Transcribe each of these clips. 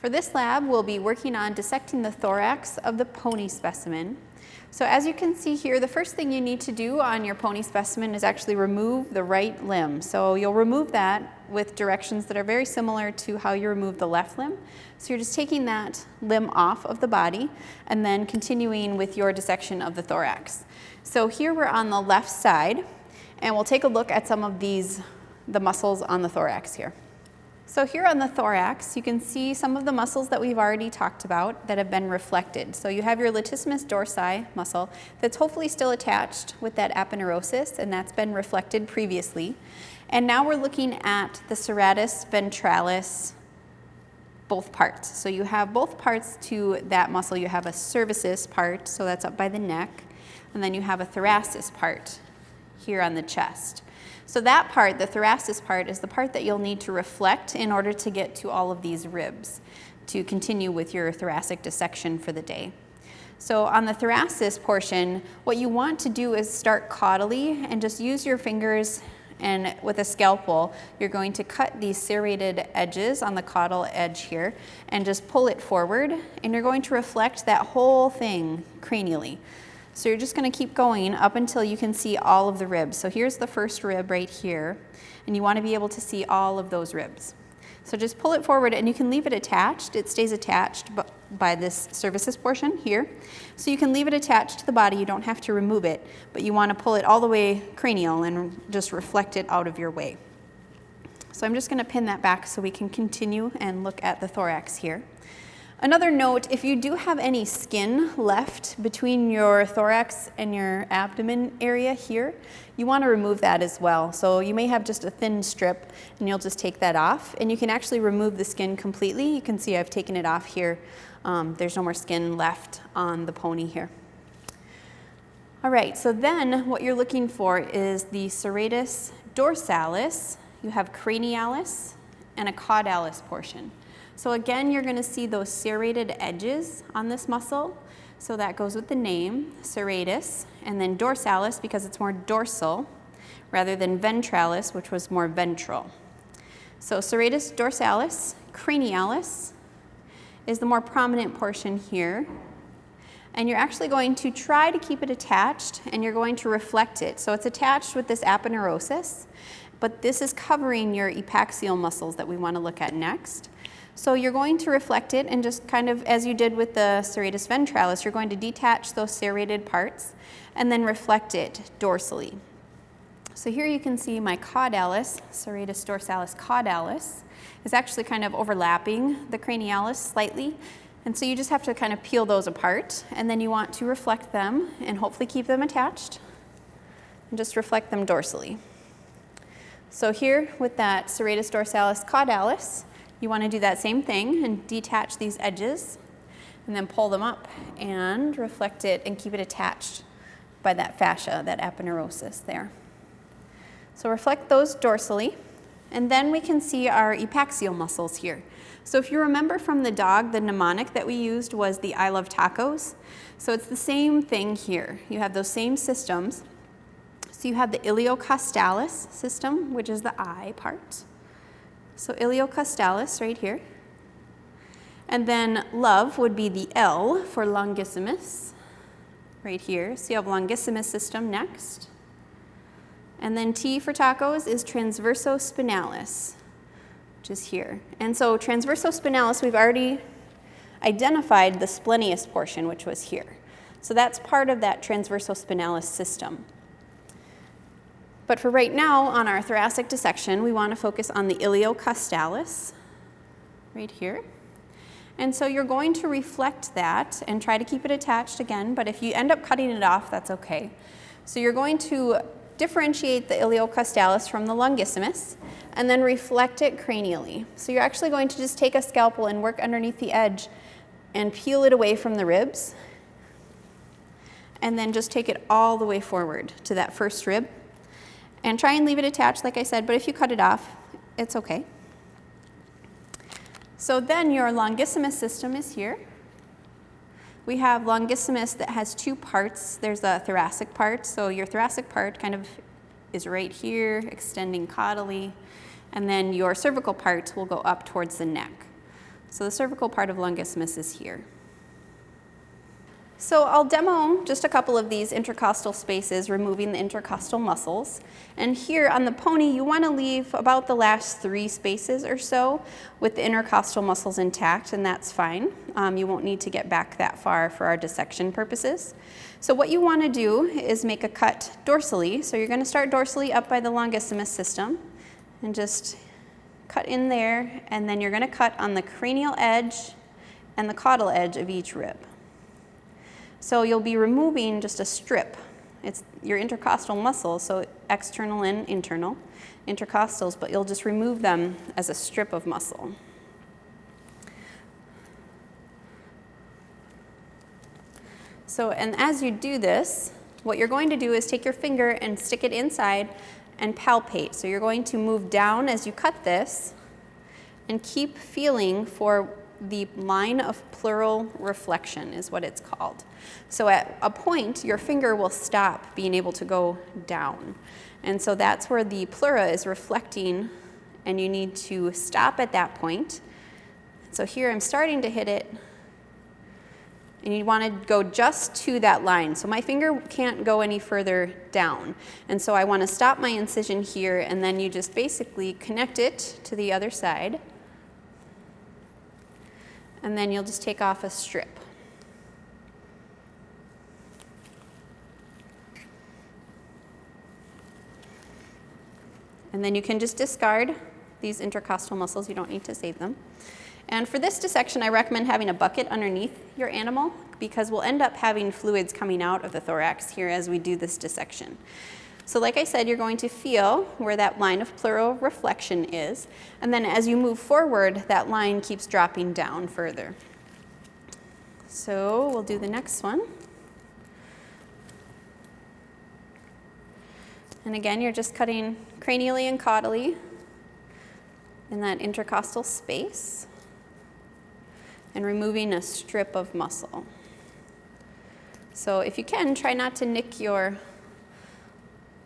For this lab, we'll be working on dissecting the thorax of the pony specimen. So as you can see here, the first thing you need to do on your pony specimen is actually remove the right limb. So you'll remove that with directions that are very similar to how you remove the left limb. So you're just taking that limb off of the body and then continuing with your dissection of the thorax. So here we're on the left side, and we'll take a look at some of the muscles on the thorax here. So here on the thorax, you can see some of the muscles that we've already talked about that have been reflected. So you have your latissimus dorsi muscle that's hopefully still attached with that aponeurosis, and that's been reflected previously. And now we're looking at the serratus ventralis, both parts. So you have both parts to that muscle. You have a cervicis part, so that's up by the neck, and then you have a thoracis part here on the chest. So that part, the thoracis part, is the part that you'll need to reflect in order to get to all of these ribs to continue with your thoracic dissection for the day. So on the thoracis portion, what you want to do is start caudally and just use your fingers, and with a scalpel, you're going to cut these serrated edges on the caudal edge here and just pull it forward, and you're going to reflect that whole thing cranially. So you're just going to keep going up until you can see all of the ribs. So here's the first rib right here, and you want to be able to see all of those ribs. So just pull it forward, and you can leave it attached. It stays attached by this cervicis portion here. So you can leave it attached to the body. You don't have to remove it, but you want to pull it all the way cranial and just reflect it out of your way. So I'm just going to pin that back so we can continue and look at the thorax here. Another note, if you do have any skin left between your thorax and your abdomen area here, you want to remove that as well. So you may have just a thin strip, and you'll just take that off. And you can actually remove the skin completely. You can see I've taken it off here. There's no more skin left on the pony here. All right, so then what you're looking for is the Serratus dorsalis. You have cranialis and a caudalis portion. So again, you're going to see those serrated edges on this muscle. So that goes with the name, serratus, and then dorsalis because it's more dorsal, rather than ventralis, which was more ventral. So serratus dorsalis, cranialis is the more prominent portion here. And you're actually going to try to keep it attached, and you're going to reflect it. So it's attached with this aponeurosis, but this is covering your epaxial muscles that we want to look at next. So you're going to reflect it, and just kind of as you did with the serratus ventralis, you're going to detach those serrated parts and then reflect it dorsally. So here you can see my caudalis, Serratus dorsalis caudalis, is actually kind of overlapping the cranialis slightly. And so you just have to kind of peel those apart, and then you want to reflect them and hopefully keep them attached and just reflect them dorsally. So here with that Serratus dorsalis caudalis, you want to do that same thing and detach these edges and then pull them up and reflect it and keep it attached by that fascia, that aponeurosis there. So reflect those dorsally, and then we can see our epaxial muscles here. So if you remember from the dog, the mnemonic that we used was the I love tacos. So it's the same thing here. You have those same systems. So you have the iliocostalis system, which is the I part. So iliocostalis right here. And then love would be the L for longissimus right here. So you have longissimus system next. And then T for tacos is transversospinalis, which is here. And so transversospinalis, we've already identified the splenius portion, which was here. So that's part of that transversospinalis system. But for right now, on our thoracic dissection, we want to focus on the iliocostalis, right here. And so you're going to reflect that and try to keep it attached again, but if you end up cutting it off, that's okay. So you're going to differentiate the iliocostalis from the longissimus and then reflect it cranially. So you're actually going to just take a scalpel and work underneath the edge and peel it away from the ribs, and then just take it all the way forward to that first rib. And try and leave it attached, like I said, but if you cut it off, it's okay. So then your longissimus system is here. We have longissimus that has two parts. There's a thoracic part, so your thoracic part kind of is right here, extending caudally, and then your cervical part will go up towards the neck. So the cervical part of longissimus is here. So I'll demo just a couple of these intercostal spaces, removing the intercostal muscles. And here on the pony, you want to leave about the last 3 spaces or so with the intercostal muscles intact, and that's fine. You won't need to get back that far for our dissection purposes. So what you want to do is make a cut dorsally. So you're going to start dorsally up by the longissimus system and just cut in there, and then you're going to cut on the cranial edge and the caudal edge of each rib. So you'll be removing just a strip. It's your intercostal muscles, so external and internal intercostals, but you'll just remove them as a strip of muscle. So, and as you do this, what you're going to do is take your finger and stick it inside and palpate. So you're going to move down as you cut this and keep feeling for the line of pleural reflection is what it's called. So at a point, your finger will stop being able to go down. And so that's where the pleura is reflecting, and you need to stop at that point. So here I'm starting to hit it, and you want to go just to that line. So my finger can't go any further down. And so I want to stop my incision here, and then you just basically connect it to the other side. And then you'll just take off a strip. And then you can just discard these intercostal muscles. You don't need to save them. And for this dissection, I recommend having a bucket underneath your animal because we'll end up having fluids coming out of the thorax here as we do this dissection. So like I said, you're going to feel where that line of pleural reflection is, and then as you move forward, that line keeps dropping down further. So we'll do the next one. And again, you're just cutting cranially and caudally in that intercostal space and removing a strip of muscle. So if you can, try not to nick your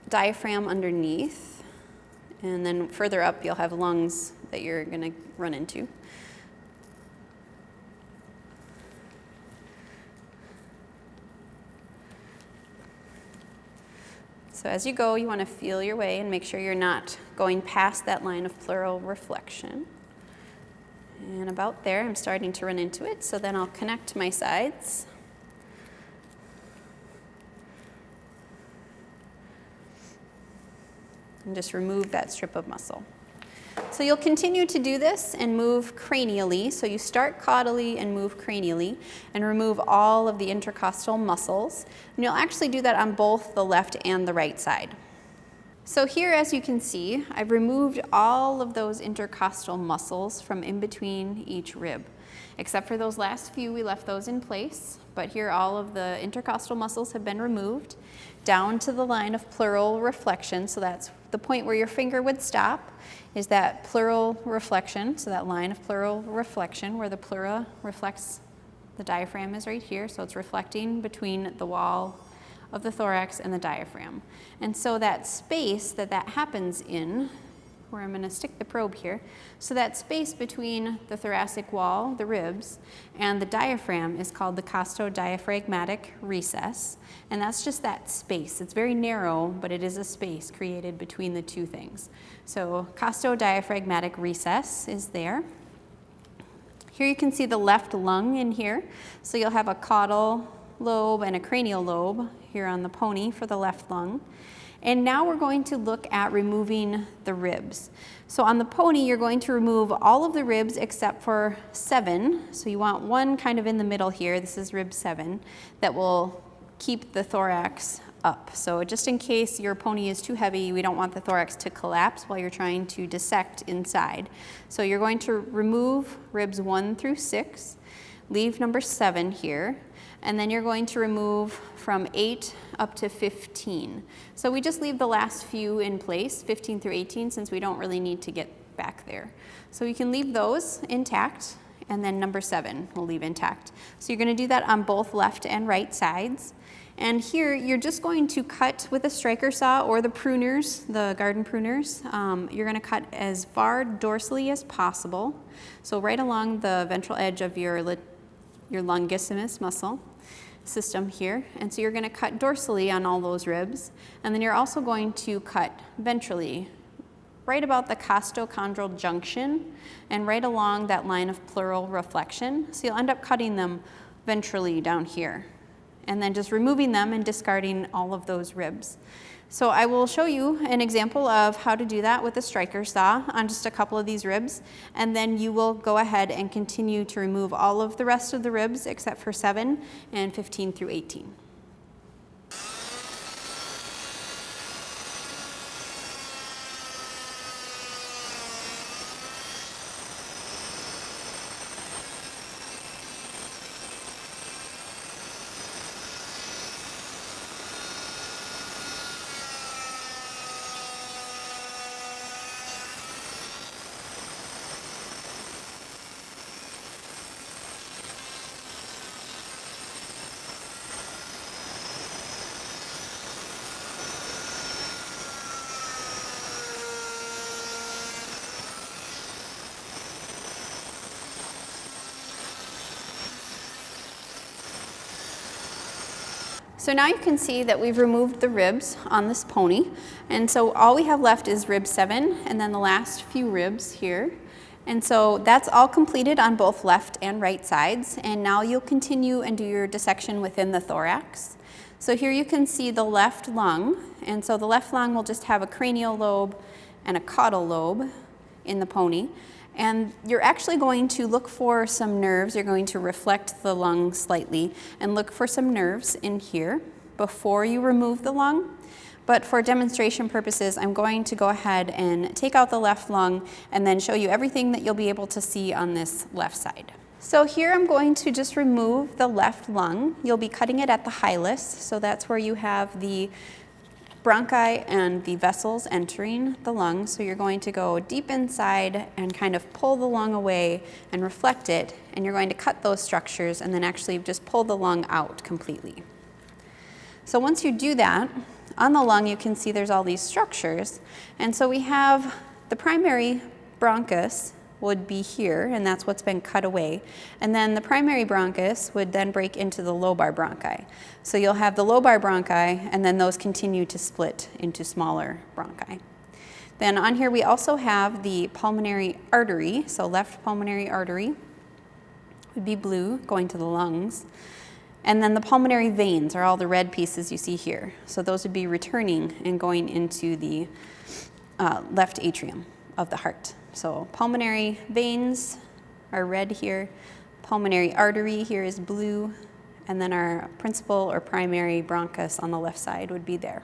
diaphragm underneath, and then further up you'll have lungs that you're going to run into. So as you go, you want to feel your way and make sure you're not going past that line of pleural reflection. And about there, I'm starting to run into it, so then I'll connect my sides. And just remove that strip of muscle. So you'll continue to do this and move cranially. So you start caudally and move cranially and remove all of the intercostal muscles. And you'll actually do that on both the left and the right side. So here, as you can see, I've removed all of those intercostal muscles from in between each rib. Except for those last few, we left those in place. But here, all of the intercostal muscles have been removed down to the line of pleural reflection. So that's the point where your finger would stop, is that pleural reflection. So that line of pleural reflection where the pleura reflects, the diaphragm is right here. So it's reflecting between the wall of the thorax and the diaphragm. And so that space that happens in, where I'm going to stick the probe here, so that space between the thoracic wall, the ribs, and the diaphragm is called the Costo diaphragmatic recess. And that's just that space. It's very narrow, but it is a space created between the two things. So Costo diaphragmatic recess is there. Here you can see the left lung in here. So you'll have a caudal lobe and a cranial lobe here on the pony for the left lung. And now we're going to look at removing the ribs. So on the pony, you're going to remove all of the ribs except for 7. So you want one kind of in the middle here. This is rib 7 that will keep the thorax up. So just in case your pony is too heavy, we don't want the thorax to collapse while you're trying to dissect inside. So you're going to remove ribs 1 through 6, leave number 7 here, and then you're going to remove from 8 up to 15. So we just leave the last few in place, 15 through 18, since we don't really need to get back there. So you can leave those intact, and then number 7 we'll leave intact. So you're going to do that on both left and right sides. And here you're just going to cut with a striker saw or the pruners, the garden pruners. You're going to cut as far dorsally as possible. So right along the ventral edge of your longissimus muscle system here. And so you're going to cut dorsally on all those ribs. And then you're also going to cut ventrally right about the costochondral junction and right along that line of pleural reflection. So you'll end up cutting them ventrally down here, and then just removing them and discarding all of those ribs. So I will show you an example of how to do that with a striker saw on just a couple of these ribs, and then you will go ahead and continue to remove all of the rest of the ribs except for 7 and 15 through 18. So now you can see that we've removed the ribs on this pony, and so all we have left is rib 7 and then the last few ribs here. And so that's all completed on both left and right sides, and now you'll continue and do your dissection within the thorax. So here you can see the left lung, and so the left lung will just have a cranial lobe and a caudal lobe in the pony. And you're actually going to look for some nerves. You're going to reflect the lung slightly and look for some nerves in here before you remove the lung. But for demonstration purposes, I'm going to go ahead and take out the left lung and then show you everything that you'll be able to see on this left side. So here I'm going to just remove the left lung. You'll be cutting it at the hilus, so that's where you have the bronchi and the vessels entering the lung. So you're going to go deep inside and kind of pull the lung away and reflect it, and you're going to cut those structures and then actually just pull the lung out completely. So once you do that, on the lung you can see there's all these structures, and so we have the primary bronchus would be here, and that's what's been cut away. And then the primary bronchus would then break into the lobar bronchi. So you'll have the lobar bronchi, and then those continue to split into smaller bronchi. Then on here we also have the pulmonary artery. So left pulmonary artery would be blue, going to the lungs. And then the pulmonary veins are all the red pieces you see here. So those would be returning and going into the left atrium of the heart. So pulmonary veins are red here, pulmonary artery here is blue, and then our principal or primary bronchus on the left side would be there.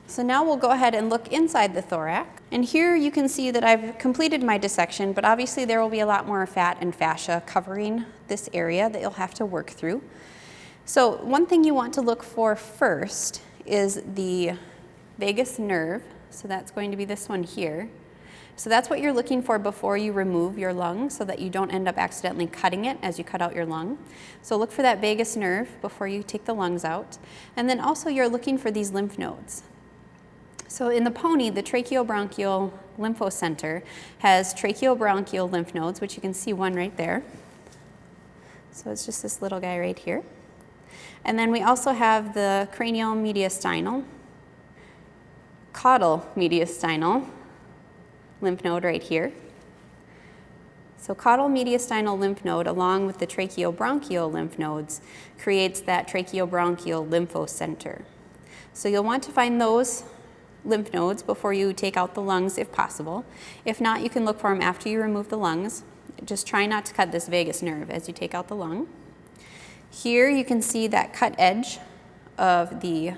So now we'll go ahead and look inside the thorax. And here you can see that I've completed my dissection, but obviously there will be a lot more fat and fascia covering this area that you'll have to work through. So one thing you want to look for first is the vagus nerve. So that's going to be this one here. So that's what you're looking for before you remove your lung, so that you don't end up accidentally cutting it as you cut out your lung. So look for that vagus nerve before you take the lungs out. And then also you're looking for these lymph nodes. So in the pony, the tracheobronchial lymphocenter has tracheobronchial lymph nodes, which you can see one right there. So it's just this little guy right here. And then we also have the cranial mediastinal, caudal mediastinal lymph node right here. So caudal mediastinal lymph node along with the tracheobronchial lymph nodes creates that tracheobronchial lymphocenter. So you'll want to find those lymph nodes before you take out the lungs if possible. If not, you can look for them after you remove the lungs. Just try not to cut this vagus nerve as you take out the lung. Here you can see that cut edge of the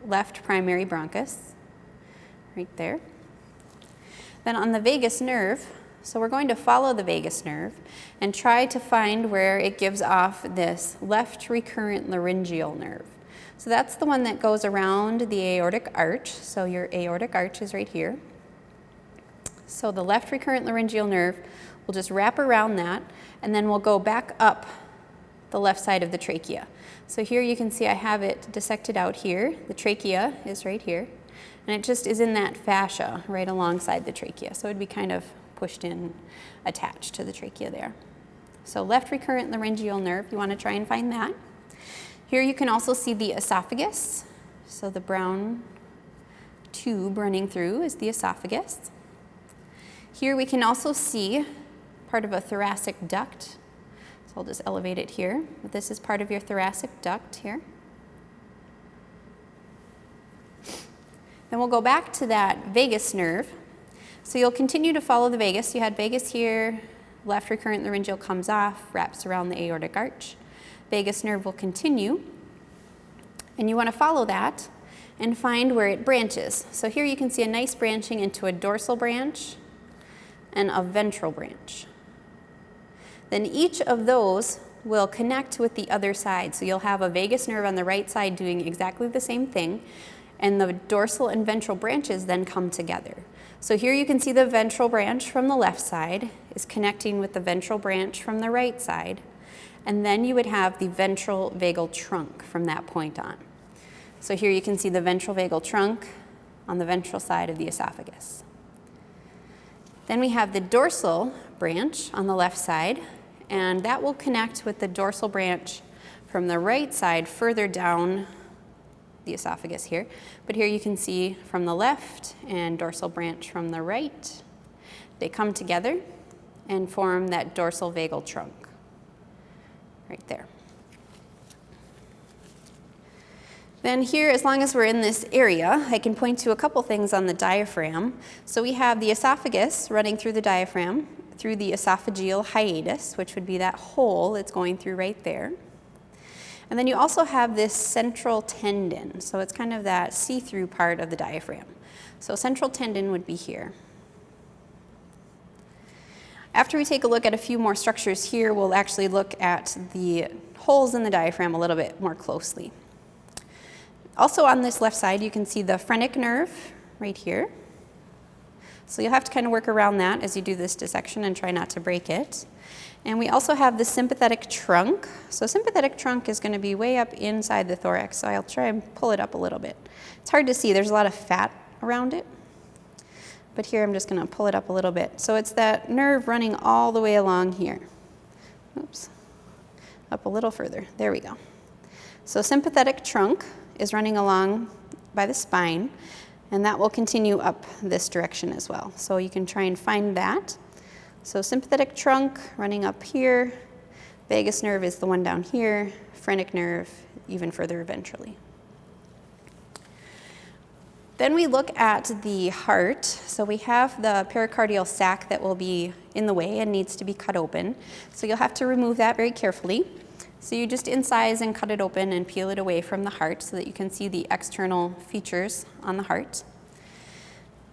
left primary bronchus right there. Then on the vagus nerve, so we're going to follow the vagus nerve and try to find where it gives off this left recurrent laryngeal nerve. So that's the one that goes around the aortic arch. So your aortic arch is right here. So the left recurrent laryngeal nerve will just wrap around that, and then we'll go back up the left side of the trachea. So here you can see I have it dissected out here. The trachea is right here. And it just is in that fascia right alongside the trachea. So it would be kind of pushed in, attached to the trachea there. So left recurrent laryngeal nerve, you want to try and find that. Here you can also see the esophagus. So the brown tube running through is the esophagus. Here we can also see part of a thoracic duct. So I'll just elevate it here. But this is part of your thoracic duct here. Then we'll go back to that vagus nerve. So you'll continue to follow the vagus. You had vagus here, left recurrent laryngeal comes off, wraps around the aortic arch. Vagus nerve will continue. And you want to follow that and find where it branches. So here you can see a nice branching into a dorsal branch and a ventral branch. Then each of those will connect with the other side. So you'll have a vagus nerve on the right side doing exactly the same thing, and the dorsal and ventral branches then come together. So here you can see the ventral branch from the left side is connecting with the ventral branch from the right side, and then you would have the ventral vagal trunk from that point on. So here you can see the ventral vagal trunk on the ventral side of the esophagus. Then we have the dorsal branch on the left side, and that will connect with the dorsal branch from the right side further down the esophagus here. But here you can see from the left and dorsal branch from the right, they come together and form that dorsal vagal trunk right there. Then here, as long as we're in this area, I can point to a couple things on the diaphragm. So we have the esophagus running through the diaphragm, through the esophageal hiatus, which would be that hole it's going through right there. And then you also have this central tendon. So it's kind of that see-through part of the diaphragm. So central tendon would be here. After we take a look at a few more structures here, we'll actually look at the holes in the diaphragm a little bit more closely. Also on this left side, you can see the phrenic nerve right here. So you'll have to kind of work around that as you do this dissection and try not to break it. And we also have the sympathetic trunk. So sympathetic trunk is going to be way up inside the thorax, so I'll try and pull it up a little bit. It's hard to see, there's a lot of fat around it. But here I'm just going to pull it up a little bit. So it's that nerve running all the way along here. Oops. Up a little further. There we go. So sympathetic trunk is running along by the spine, and that will continue up this direction as well. So you can try and find that. So sympathetic trunk running up here, vagus nerve is the one down here, phrenic nerve even further ventrally. Then we look at the heart. So we have the pericardial sac that will be in the way and needs to be cut open. So you'll have to remove that very carefully. So you just incise and cut it open and peel it away from the heart so that you can see the external features on the heart.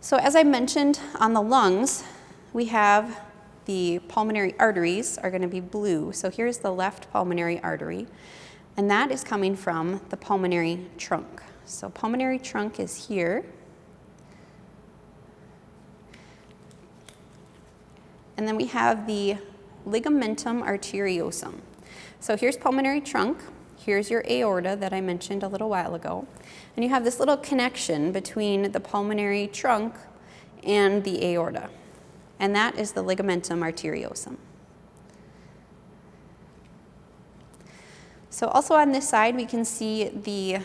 So as I mentioned on the lungs, we have the pulmonary arteries are going to be blue. So here's the left pulmonary artery, and that is coming from the pulmonary trunk. So pulmonary trunk is here. And then we have the ligamentum arteriosum. So here's pulmonary trunk, here's your aorta that I mentioned a little while ago, and you have this little connection between the pulmonary trunk and the aorta, and that is the ligamentum arteriosum. So also on this side we can see the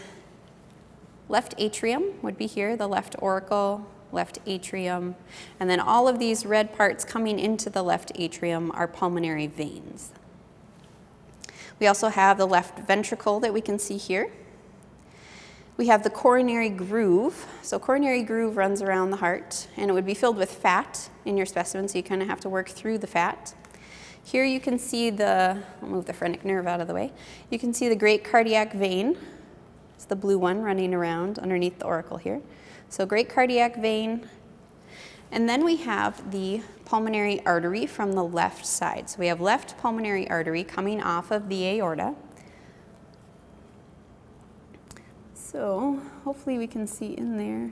left atrium would be here, the left auricle, left atrium, and then all of these red parts coming into the left atrium are pulmonary veins. We also have the left ventricle that we can see here. We have the coronary groove. So coronary groove runs around the heart, and it would be filled with fat in your specimen, so you kind of have to work through the fat. Here you can see I'll move the phrenic nerve out of the way. You can see the great cardiac vein. It's the blue one running around underneath the auricle here. So great cardiac vein. And then we have the pulmonary artery from the left side. So we have left pulmonary artery coming off of the aorta. So hopefully we can see in there.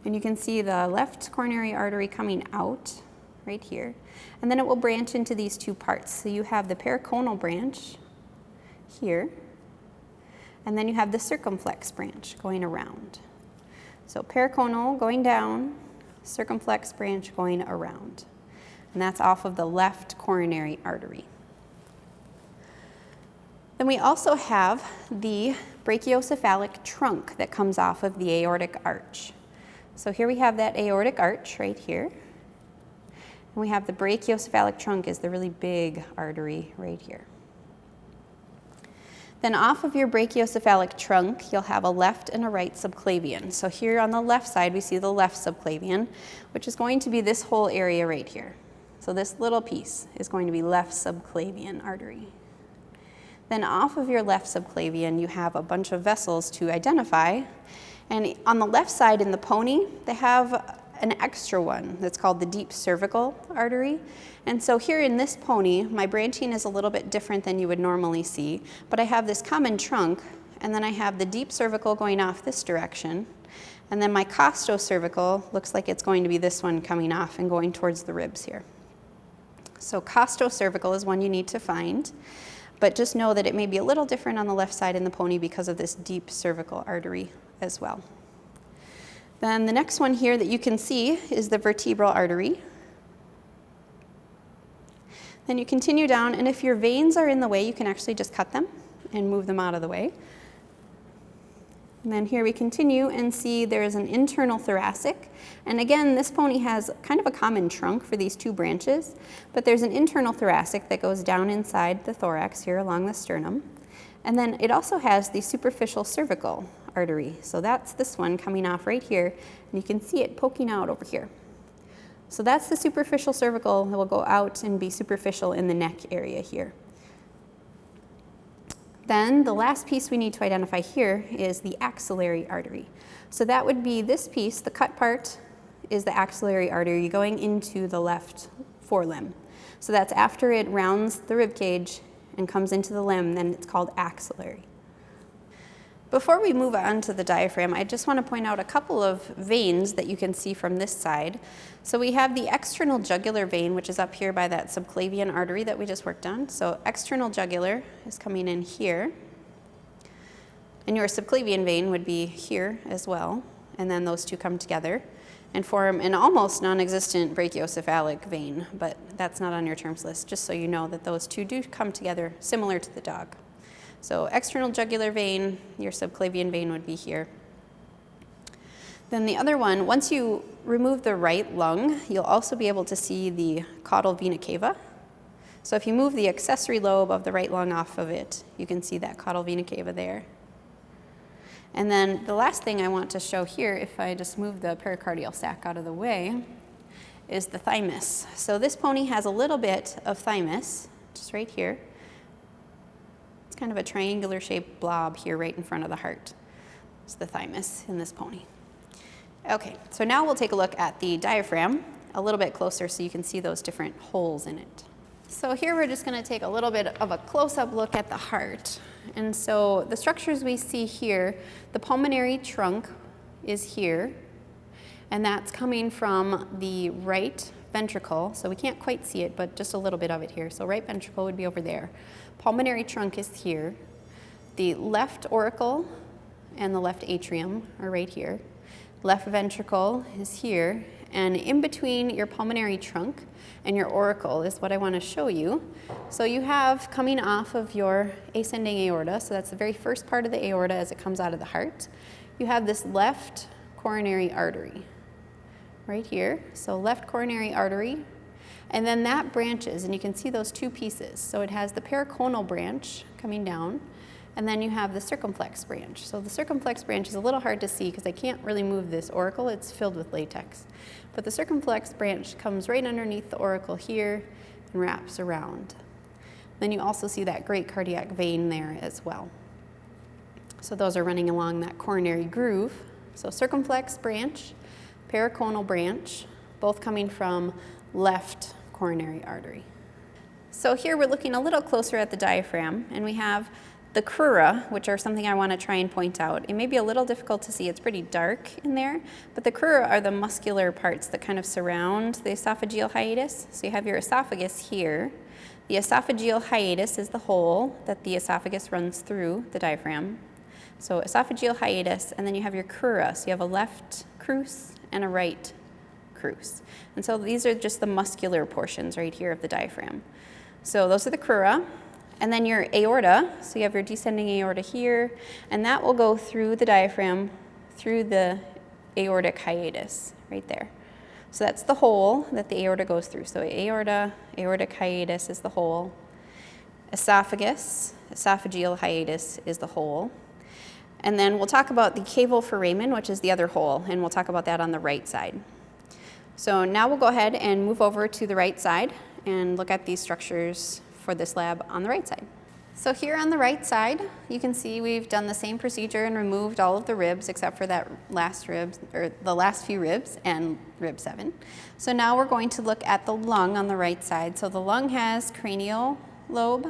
And you can see the left coronary artery coming out right here. And then it will branch into these two parts. So you have the periconal branch here, And then you have the circumflex branch going around. So periconal going down, circumflex branch going around. And that's off of the left coronary artery. Then we also have the brachiocephalic trunk that comes off of the aortic arch. So here we have that aortic arch right here. And we have the brachiocephalic trunk is the really big artery right here. Then off of your brachiocephalic trunk, you'll have a left and a right subclavian. So here on the left side, we see the left subclavian, which is going to be this whole area right here. So this little piece is going to be left subclavian artery. Then off of your left subclavian, you have a bunch of vessels to identify. And on the left side in the pony, they have an extra one that's called the deep cervical artery. And so here in this pony, my branching is a little bit different than you would normally see, but I have this common trunk, and then I have the deep cervical going off this direction, and then my Costo cervical looks like it's going to be this one coming off and going towards the ribs here. So Costo cervical is one you need to find, but just know that it may be a little different on the left side in the pony because of this deep cervical artery as well. Then the next one here that you can see is the vertebral artery. Then you continue down, and if your veins are in the way, you can actually just cut them and move them out of the way. And then here we continue and see there's an internal thoracic. And again, this pony has kind of a common trunk for these two branches, but there's an internal thoracic that goes down inside the thorax here along the sternum. And then it also has the superficial cervical artery. So that's this one coming off right here, and you can see it poking out over here. So that's the superficial cervical that will go out and be superficial in the neck area here. Then the last piece we need to identify here is the axillary artery. So that would be this piece, the cut part is the axillary artery going into the left forelimb. So that's after it rounds the rib cage and comes into the limb, then it's called axillary. Before we move on to the diaphragm, I just want to point out a couple of veins that you can see from this side. So we have the external jugular vein, which is up here by that subclavian artery that we just worked on. So external jugular is coming in here. And your subclavian vein would be here as well. And then those two come together and form an almost non-existent brachiocephalic vein, but that's not on your terms list, just so you know that those two do come together similar to the dog. So external jugular vein, your subclavian vein would be here. Then the other one, once you remove the right lung, you'll also be able to see the caudal vena cava. So if you move the accessory lobe of the right lung off of it, you can see that caudal vena cava there. And then the last thing I want to show here, if I just move the pericardial sac out of the way, is the thymus. So this pony has a little bit of thymus, just right here. It's kind of a triangular shaped blob here right in front of the heart. It's the thymus in this pony. Okay, so now we'll take a look at the diaphragm a little bit closer so you can see those different holes in it. So here we're just going to take a little bit of a close-up look at the heart. And so the structures we see here, the pulmonary trunk is here, and that's coming from the right ventricle. So we can't quite see it, but just a little bit of it here. So right ventricle would be over there. Pulmonary trunk is here. The left auricle and the left atrium are right here. Left ventricle is here, and in between your pulmonary trunk and your auricle is what I want to show you. So you have coming off of your ascending aorta, so that's the very first part of the aorta as it comes out of the heart, you have this left coronary artery right here. So left coronary artery, and then that branches, and you can see those two pieces. So it has the periconal branch coming down, and then you have the circumflex branch. So the circumflex branch is a little hard to see because I can't really move this auricle. It's filled with latex. But the circumflex branch comes right underneath the auricle here and wraps around. Then you also see that great cardiac vein there as well. So those are running along that coronary groove. So circumflex branch, periconal branch, both coming from left coronary artery. So here we're looking a little closer at the diaphragm, and we have the crura, which are something I want to try and point out. It may be a little difficult to see, it's pretty dark in there, but the crura are the muscular parts that kind of surround the esophageal hiatus. So you have your esophagus here. The esophageal hiatus is the hole that the esophagus runs through the diaphragm. So esophageal hiatus, and then you have your crura. So you have a left crus and a right crus. And so these are just the muscular portions right here of the diaphragm. So those are the crura. And then your aorta, so you have your descending aorta here, and that will go through the diaphragm, through the aortic hiatus, right there. So that's the hole that the aorta goes through. So aorta, aortic hiatus is the hole. Esophagus, esophageal hiatus is the hole. And then we'll talk about the caval foramen, which is the other hole, and we'll talk about that on the right side. So now we'll go ahead and move over to the right side and look at these structures for this lab on the right side. So here on the right side, you can see we've done the same procedure and removed all of the ribs except for that last rib, or the last few ribs and rib 7. So now we're going to look at the lung on the right side. So the lung has cranial lobe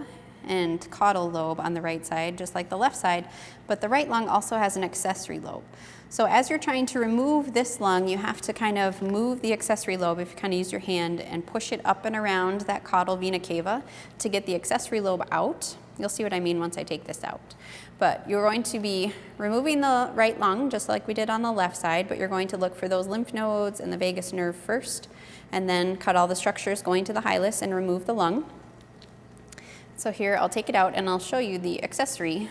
and caudal lobe on the right side, just like the left side, but the right lung also has an accessory lobe. So as you're trying to remove this lung, you have to kind of move the accessory lobe, if you kind of use your hand, and push it up and around that caudal vena cava to get the accessory lobe out. You'll see what I mean once I take this out. But you're going to be removing the right lung, just like we did on the left side, but you're going to look for those lymph nodes and the vagus nerve first, and then cut all the structures going to the hilus and remove the lung. So here, I'll take it out and I'll show you the accessory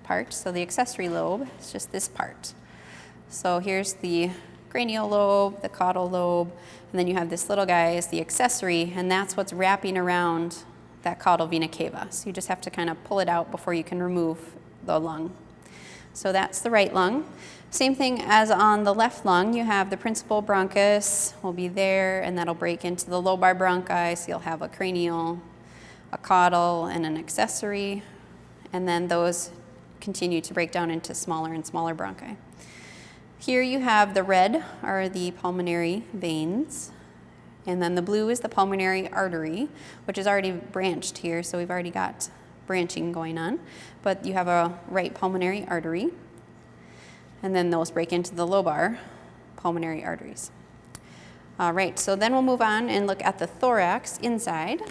part. So the accessory lobe is just this part. So here's the cranial lobe, the caudal lobe, and then you have this little guy is the accessory, and that's what's wrapping around that caudal vena cava. So you just have to kind of pull it out before you can remove the lung. So that's the right lung. Same thing as on the left lung, you have the principal bronchus will be there, and that'll break into the lobar bronchi, so you'll have a cranial, a caudal, and an accessory, and then those continue to break down into smaller and smaller bronchi. Here you have the red are the pulmonary veins, and then the blue is the pulmonary artery, which is already branched here, so we've already got branching going on. But you have a right pulmonary artery, and then those break into the lobar pulmonary arteries. All right, so then we'll move on and look at the thorax inside.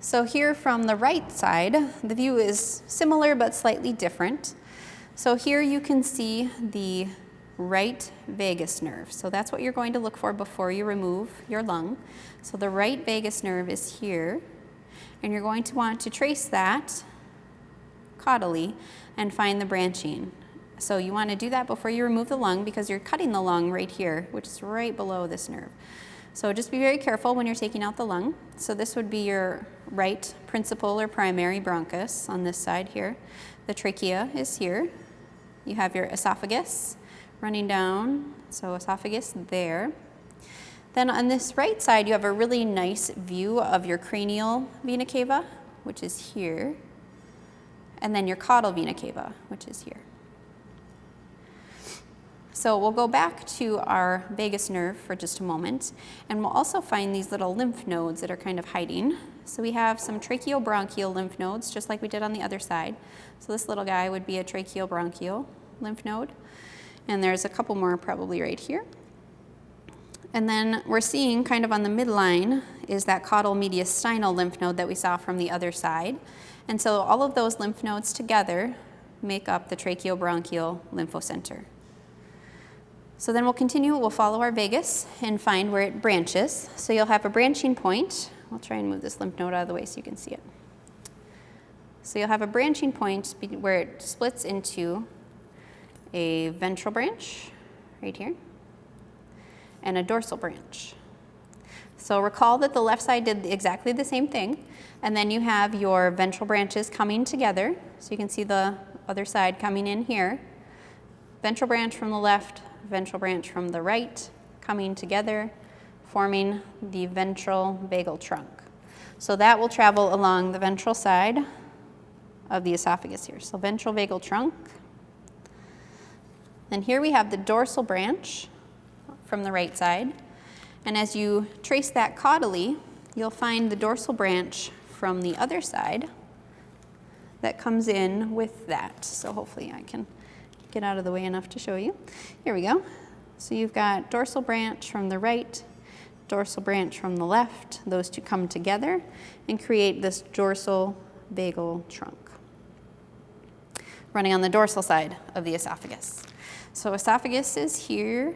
So here from the right side, the view is similar but slightly different. So here you can see the right vagus nerve. So that's what you're going to look for before you remove your lung. So the right vagus nerve is here, and you're going to want to trace that caudally and find the branching. So you want to do that before you remove the lung because you're cutting the lung right here, which is right below this nerve. So just be very careful when you're taking out the lung. So this would be your right principal or primary bronchus on this side here. The trachea is here. You have your esophagus running down, so esophagus there. Then on this right side, you have a really nice view of your cranial vena cava, which is here, and then your caudal vena cava, which is here. So we'll go back to our vagus nerve for just a moment, and we'll also find these little lymph nodes that are kind of hiding. So we have some tracheobronchial lymph nodes, just like we did on the other side. So this little guy would be a tracheobronchial lymph node, and there's a couple more probably right here. And then we're seeing kind of on the midline is that caudal mediastinal lymph node that we saw from the other side. And so all of those lymph nodes together make up the tracheobronchial lymphocenter. So then we'll continue, we'll follow our vagus and find where it branches. So you'll have a branching point. I'll try and move this lymph node out of the way so you can see it. So you'll have a branching point where it splits into a ventral branch right here and a dorsal branch. So recall that the left side did exactly the same thing, and then you have your ventral branches coming together. So you can see the other side coming in here. Ventral branch from the left, ventral branch from the right, coming together, forming the ventral vagal trunk. So that will travel along the ventral side of the esophagus here. So ventral vagal trunk. Then here we have the dorsal branch from the right side. And as you trace that caudally, you'll find the dorsal branch from the other side that comes in with that. So hopefully I can get out of the way enough to show you. Here we go. So you've got dorsal branch from the right, dorsal branch from the left. Those two come together and create this dorsal vagal trunk, running on the dorsal side of the esophagus. So esophagus is here.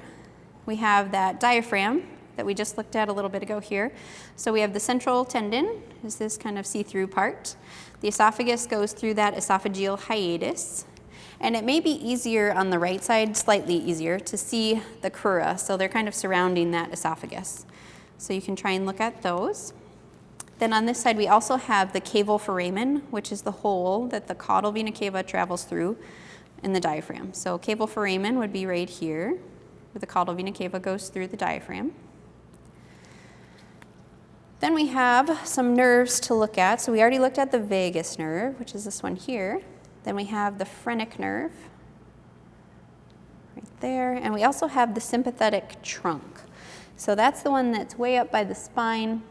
We have that diaphragm that we just looked at a little bit ago here. So we have the central tendon, is this kind of see-through part. The esophagus goes through that esophageal hiatus. And it may be easier on the right side, slightly easier, to see the crura. So they're kind of surrounding that esophagus. So you can try and look at those. Then on this side, we also have the caval foramen, which is the hole that the caudal vena cava travels through in the diaphragm. So caval foramen would be right here, where the caudal vena cava goes through the diaphragm. Then we have some nerves to look at. So we already looked at the vagus nerve, which is this one here. Then we have the phrenic nerve, right there. And we also have the sympathetic trunk. So that's the one that's way up by the spine.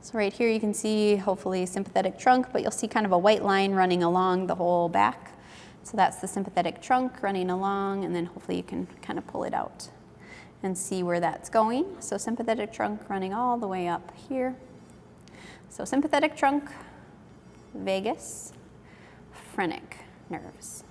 So right here you can see, hopefully, sympathetic trunk, but you'll see kind of a white line running along the whole back. So that's the sympathetic trunk running along, and then hopefully you can kind of pull it out and see where that's going. So sympathetic trunk running all the way up here. So sympathetic trunk, vagus, phrenic nerves.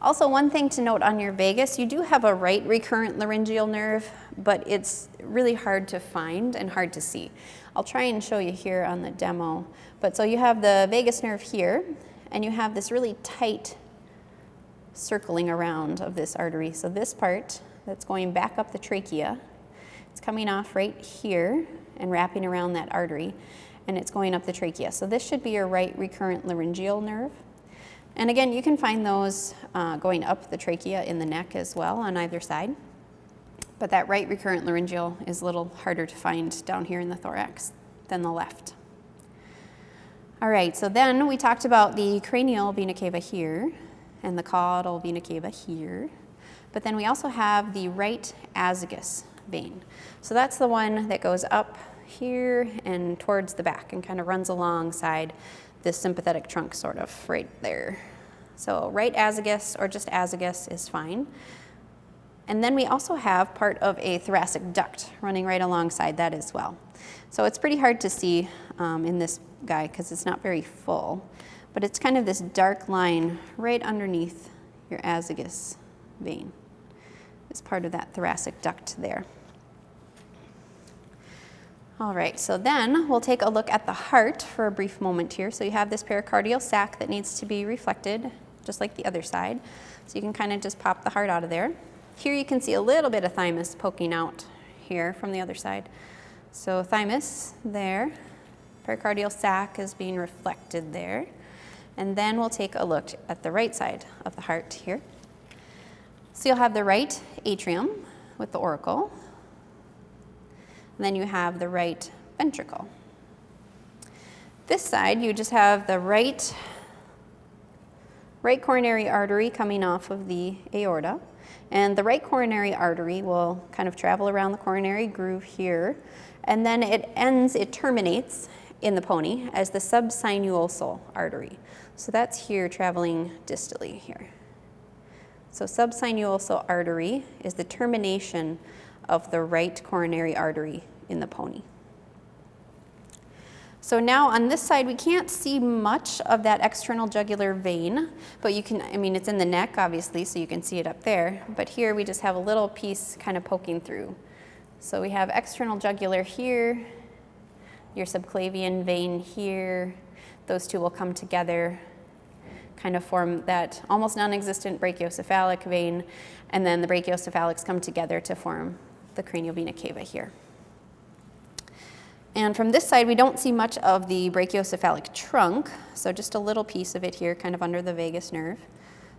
Also, one thing to note on your vagus, you do have a right recurrent laryngeal nerve, but it's really hard to find and hard to see. I'll try and show you here on the demo. But so you have the vagus nerve here, and you have this really tight circling around of this artery. So this part that's going back up the trachea, it's coming off right here and wrapping around that artery, and it's going up the trachea. So this should be your right recurrent laryngeal nerve. And again, you can find those going up the trachea in the neck as well on either side. But that right recurrent laryngeal is a little harder to find down here in the thorax than the left. All right, so then we talked about the cranial vena cava here and the caudal vena cava here. But then we also have the right azygos vein. So that's the one that goes up here and towards the back and kind of runs alongside this sympathetic trunk, sort of right there. So right azygos or just azygos is fine. And then we also have part of a thoracic duct running right alongside that as well. So it's pretty hard to see in this guy because it's not very full, but it's kind of this dark line right underneath your azygos vein. It's part of that thoracic duct there. All right, so then we'll take a look at the heart for a brief moment here. So you have this pericardial sac that needs to be reflected, just like the other side. So you can kind of just pop the heart out of there. Here you can see a little bit of thymus poking out here from the other side. So thymus there, pericardial sac is being reflected there. And then we'll take a look at the right side of the heart here. So you'll have the right atrium with the auricle. And then you have the right ventricle. This side, you just have the right coronary artery coming off of the aorta. And the right coronary artery will kind of travel around the coronary groove here. And then it terminates in the pony as the subsinuosal artery. So that's here traveling distally here. So subsinuosal artery is the termination of the right coronary artery in the pony. So now on this side, we can't see much of that external jugular vein, but you can, it's in the neck, obviously, so you can see it up there. But here we just have a little piece kind of poking through. So we have external jugular here, your subclavian vein here. Those two will come together, kind of form that almost non-existent brachiocephalic vein, and then the brachiocephalics come together to form the cranial vena cava here. And from this side, we don't see much of the brachiocephalic trunk, so just a little piece of it here, kind of under the vagus nerve.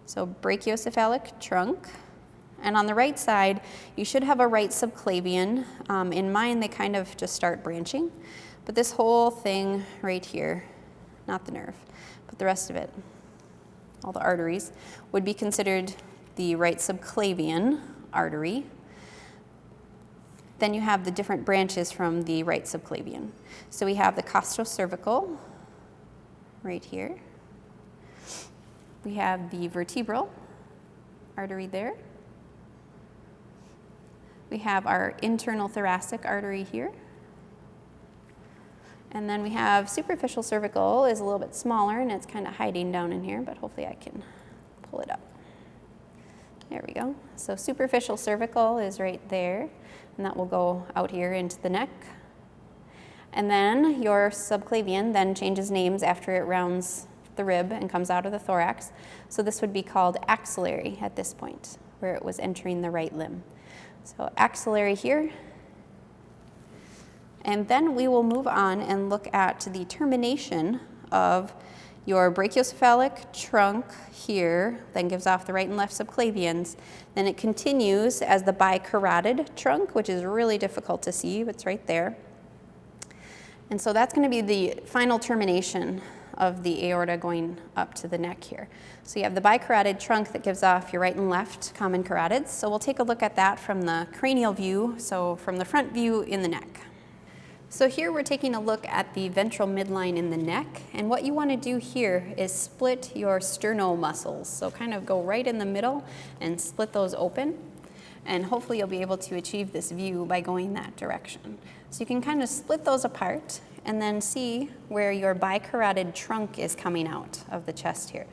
So brachiocephalic trunk. And on the right side, you should have a right subclavian. In mine, they kind of just start branching. But this whole thing right here, not the nerve, but the rest of it, all the arteries, would be considered the right subclavian artery. Then you have the different branches from the right subclavian. So we have the Costo Cervical right here. We have the vertebral artery there. We have our internal thoracic artery here. And then we have superficial cervical is a little bit smaller and it's kind of hiding down in here, but hopefully I can pull it up. There we go. So superficial cervical is right there, and that will go out here into the neck. And then your subclavian then changes names after it rounds the rib and comes out of the thorax. So this would be called axillary at this point, where it was entering the right limb. So axillary here. And then we will move on and look at the termination of your brachiocephalic trunk here, then gives off the right and left subclavians. Then it continues as the bicarotid trunk, which is really difficult to see, but it's right there. And so that's going to be the final termination of the aorta going up to the neck here. So you have the bicarotid trunk that gives off your right and left common carotids. So we'll take a look at that from the cranial view, so from the front view in the neck. So here we're taking a look at the ventral midline in the neck, and what you want to do here is split your sterno muscles. So kind of go right in the middle and split those open, and hopefully you'll be able to achieve this view by going that direction. So you can kind of split those apart and then see where your bicarotid trunk is coming out of the chest here.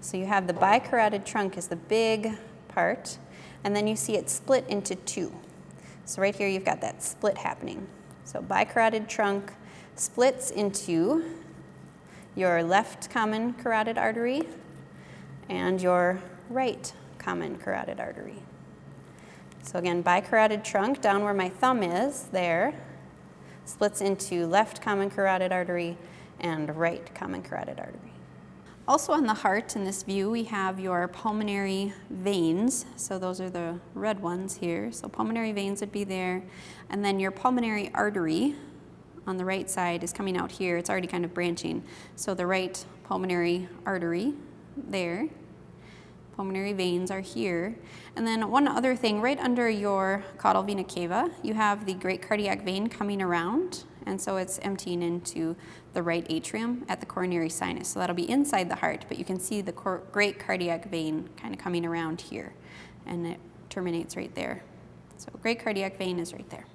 So you have the bicarotid trunk is the big part, and then you see it split into two. So right here you've got that split happening. So bicarotid trunk splits into your left common carotid artery and your right common carotid artery. So again, bicarotid trunk down where my thumb is there splits into left common carotid artery and right common carotid artery. Also on the heart in this view we have your pulmonary veins. So those are the red ones here. So pulmonary veins would be there. And then your pulmonary artery on the right side is coming out here. It's already kind of branching. So the right pulmonary artery there. Pulmonary veins are here. And then one other thing, right under your caudal vena cava, you have the great cardiac vein coming around. And so it's emptying into the right atrium at the coronary sinus. So that'll be inside the heart, but you can see the great cardiac vein kind of coming around here, and it terminates right there. So great cardiac vein is right there.